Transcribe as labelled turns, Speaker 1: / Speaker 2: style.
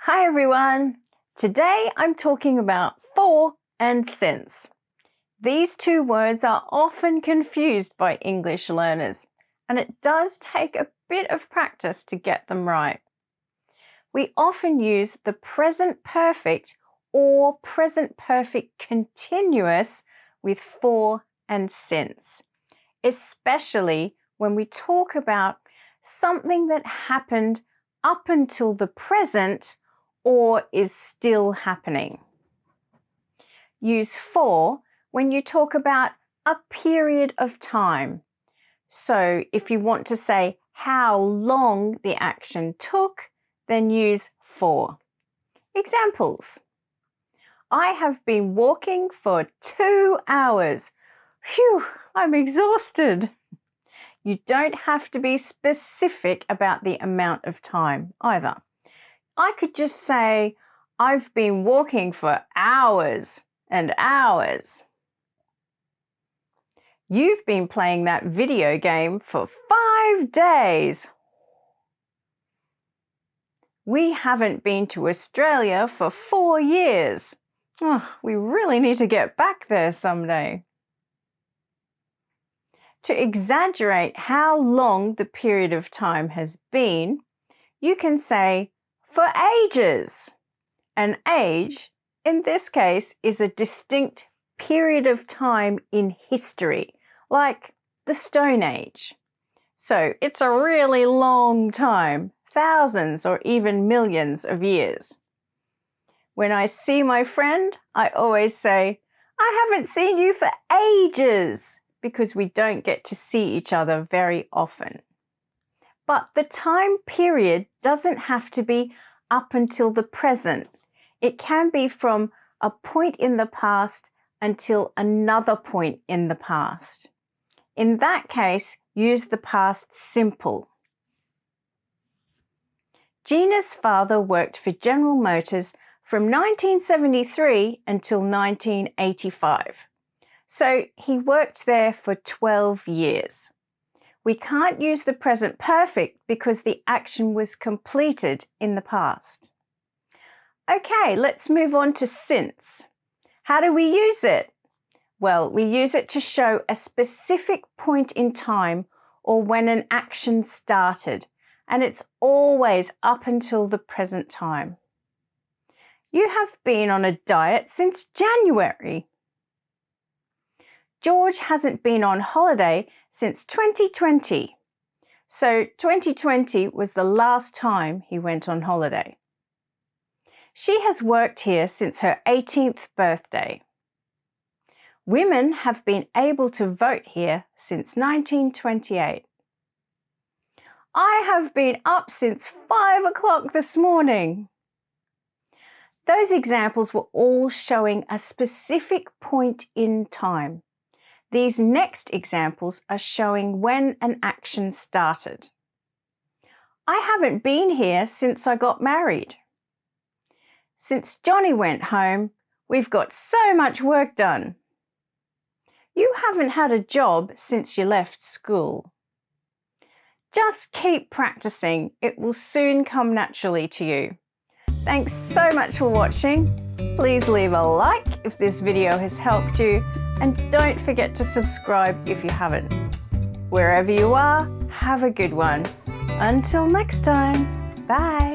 Speaker 1: Hi everyone! Today I'm talking about for and since. These two words are often confused by English learners, and it does take a bit of practice to get them right. We often use the present perfect or present perfect continuous with for and since, especially when we talk about something that happened up until the present or is still happening. Use for when you talk about a period of time. So if you want to say how long the action took, then use for. Examples. I have been walking for 2 hours. Phew, I'm exhausted. You don't have to be specific about the amount of time either. I could just say, I've been walking for hours and hours. You've been playing that video game for 5 days. We haven't been to Australia for 4 years. Oh, we really need to get back there someday. To exaggerate how long the period of time has been, you can say, for ages. An age, in this case, is a distinct period of time in history, like the Stone Age. So it's a really long time, thousands or even millions of years. When I see my friend, I always say, I haven't seen you for ages, because we don't get to see each other very often. But the time period doesn't have to be up until the present. It can be from a point in the past until another point in the past. In that case, use the past simple. Gina's father worked for General Motors from 1973 until 1985. So he worked there for 12 years. We can't use the present perfect because the action was completed in the past. Okay, let's move on to since. How do we use it? Well, we use it to show a specific point in time or when an action started, and it's always up until the present time. You have been on a diet since January. George hasn't been on holiday since 2020. So 2020 was the last time he went on holiday. She has worked here since her 18th birthday. Women have been able to vote here since 1928. I have been up since 5 o'clock this morning. Those examples were all showing a specific point in time. These next examples are showing when an action started. I haven't been here since I got married. Since Johnny went home, we've got so much work done. You haven't had a job since you left school. Just keep practicing. It will soon come naturally to you. Thanks so much for watching. Please leave a like if this video has helped you, and don't forget to subscribe if you haven't. Wherever you are, have a good one. Until next time, bye.